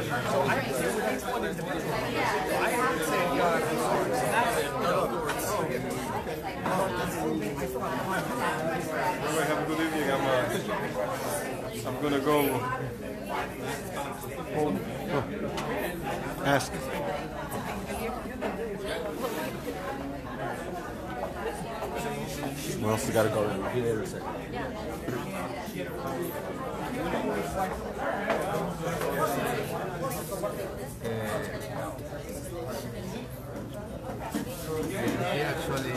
Have a good evening. I'm gonna go. Ask. What else we gotta go in? Here a second. He actually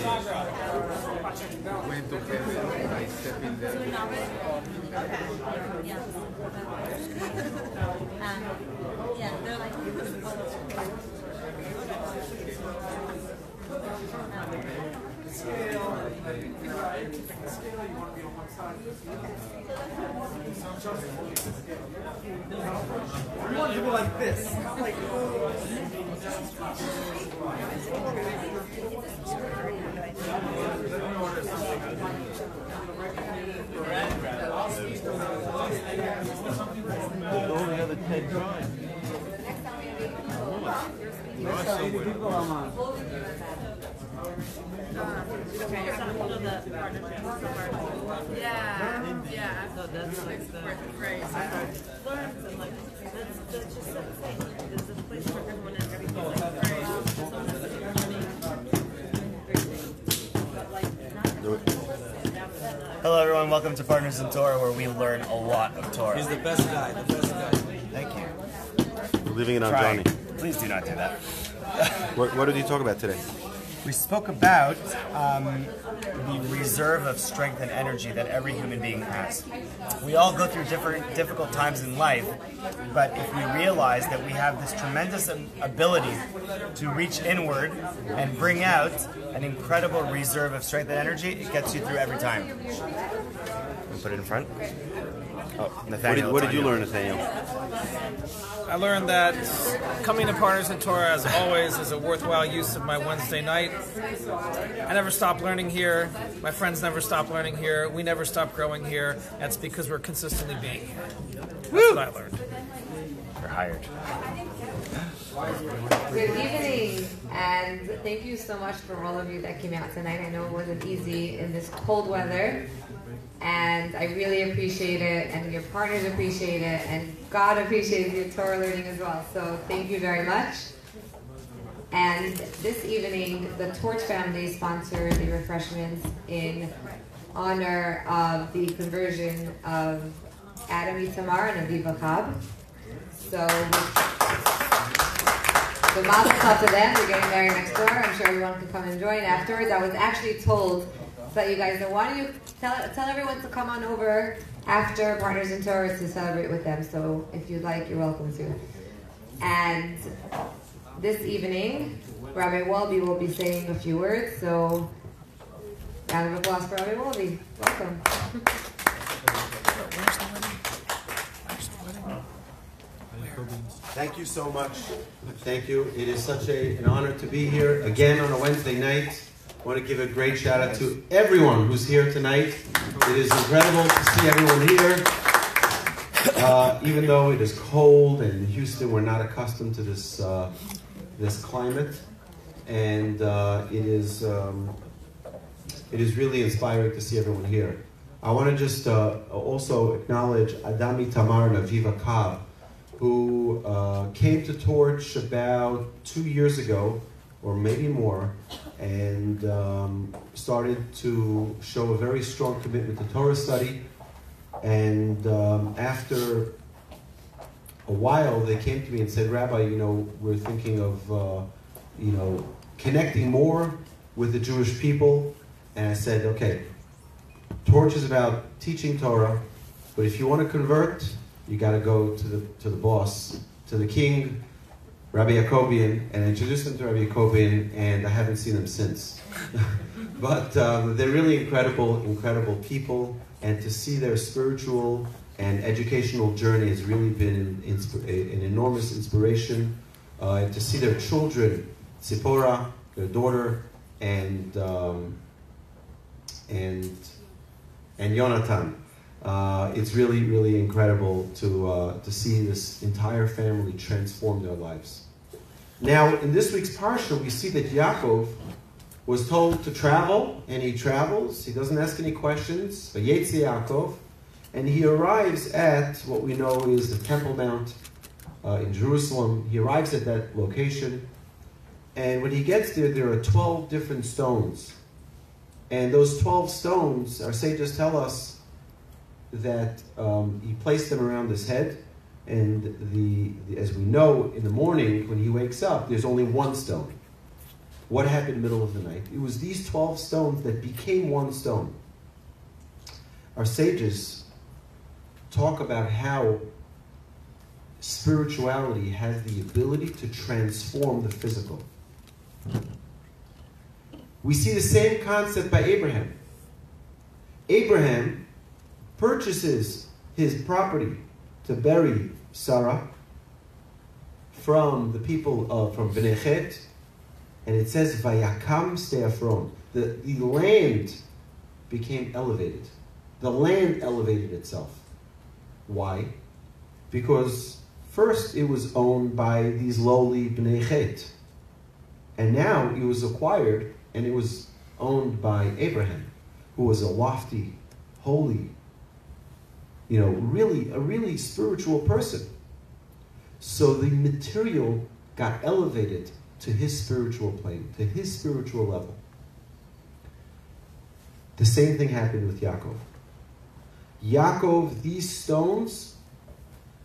went to heaven by stepping there. Yeah, they're like We want to be like this. Only other 10 tries. yeah. So that's like the phrase. Let's just say there's a place for everyone and everything like phrase. Hello everyone, welcome to Partners in Torah, where we learn a lot of Torah. He's the best guy, Thank you. We're leaving it on Trying. Johnny. Please do not do that. What did you talk about today? We spoke about the reserve of strength and energy that every human being has. We all go through difficult times in life, but if we realize that we have this tremendous ability to reach inward and bring out an incredible reserve of strength and energy, it gets you through every time. We'll put it in front. Oh, Nathaniel. What did you learn, Nathaniel? I learned that coming to Partners in Torah, as always, is a worthwhile use of my Wednesday night. I never stop learning here. My friends never stop learning here. We never stop growing here. That's because we're consistently being here. That's what I learned. You're hired. Good evening, and thank you so much for all of you that came out tonight. I know it wasn't easy in this cold weather, and I really appreciate it, and your partners appreciate it, and God appreciates your Torah learning as well. So thank you very much. And this evening, the Torch family sponsored the refreshments in honor of the conversion of Adam Itamar and Aviva Chab. So mazel tov to them. They're getting married next door. I'm sure everyone can come and join afterwards. I was actually told to let you guys know. Why don't you tell everyone to come on over after Partners in Torah to celebrate with them. So if you'd like, you're welcome to. And this evening, Rabbi Wolbe will be saying a few words. So round of applause for Rabbi Wolbe. Welcome. Thank you so much. Thank you. It is such an honor to be here again on a Wednesday night. I want to give a great shout out to everyone who's here tonight. It is incredible to see everyone here. Even though it is cold and in Houston we're not accustomed to this this climate, and it is really inspiring to see everyone here. I want to just also acknowledge Adam Itamar and Aviva Chab, who came to Torch about 2 years ago, or maybe more, and started to show a very strong commitment to Torah study. And after a while, they came to me and said, Rabbi, we're thinking of, connecting more with the Jewish people. And I said, okay, Torch is about teaching Torah, but if you want to convert, you got to go to the boss, to the king, Rabbi Yacobian, and introduce them to Rabbi Yacobian, and I haven't seen them since. But they're really incredible people, and to see their spiritual and educational journey has really been an enormous inspiration. And to see their children, Tzipora, their daughter, and Yonatan. It's really, really incredible to see this entire family transform their lives. Now, in this week's parsha, we see that Yaakov was told to travel, and he travels. He doesn't ask any questions. Vayetze Yaakov, and he arrives at what we know is the Temple Mount in Jerusalem. He arrives at that location, and when he gets there, there are 12 different stones. And those 12 stones, our sages tell us that he placed them around his head, and as we know, in the morning, when he wakes up, there's only one stone. What happened in the middle of the night? It was these 12 stones that became one stone. Our sages talk about how spirituality has the ability to transform the physical. We see the same concept by Abraham. Abraham purchases his property to bury Sarah from the people from Bnei Chet, and it says, Vayakam Steafron. The land became elevated. The land elevated itself. Why? Because first it was owned by these lowly Bnei Chet, and now it was acquired and it was owned by Abraham, who was a lofty, holy, a really spiritual person. So the material got elevated to his spiritual plane, to his spiritual level. The same thing happened with Yaakov. Yaakov, these stones,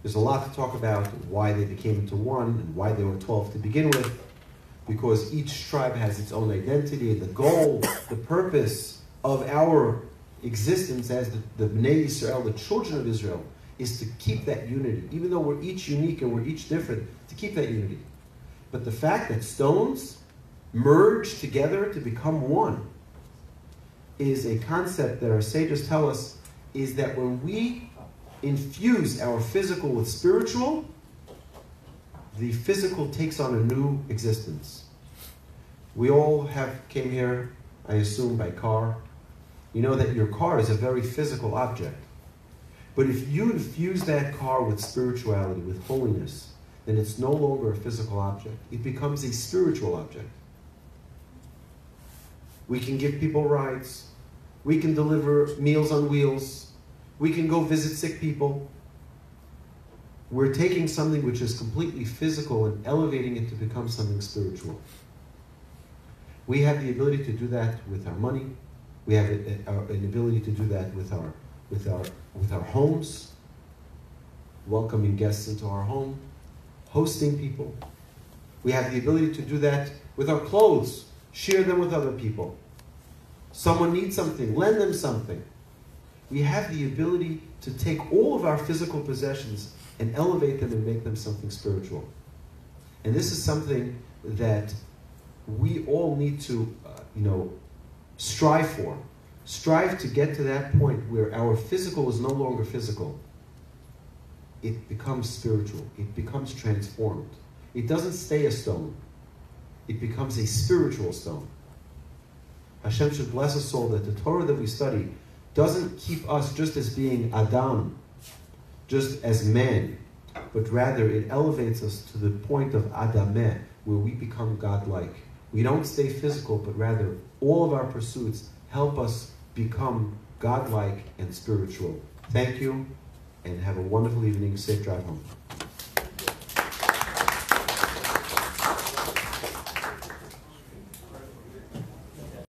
there's a lot to talk about why they became into one and why they were 12 to begin with, because each tribe has its own identity, the goal, the purpose of our existence as the Bnei Yisrael, the children of Israel, is to keep that unity. Even though we're each unique and we're each different, to keep that unity. But the fact that stones merge together to become one is a concept that our sages tell us is that when we infuse our physical with spiritual, the physical takes on a new existence. We all came here, I assume, by car. You know that your car is a very physical object. But if you infuse that car with spirituality, with holiness, then it's no longer a physical object. It becomes a spiritual object. We can give people rides. We can deliver meals on wheels. We can go visit sick people. We're taking something which is completely physical and elevating it to become something spiritual. We have the ability to do that with our money. We have an ability to do that with our homes, welcoming guests into our home, hosting people. We have the ability to do that with our clothes, share them with other people. Someone needs something, lend them something. We have the ability to take all of our physical possessions and elevate them and make them something spiritual. And this is something that we all need to, strive for. Strive to get to that point where our physical is no longer physical. It becomes spiritual. It becomes transformed. It doesn't stay a stone. It becomes a spiritual stone. Hashem should bless us all that the Torah that we study doesn't keep us just as being Adam, just as man, but rather it elevates us to the point of Adameh, where we become godlike. We don't stay physical, but rather all of our pursuits help us become godlike and spiritual. Thank you, and have a wonderful evening. Safe drive home.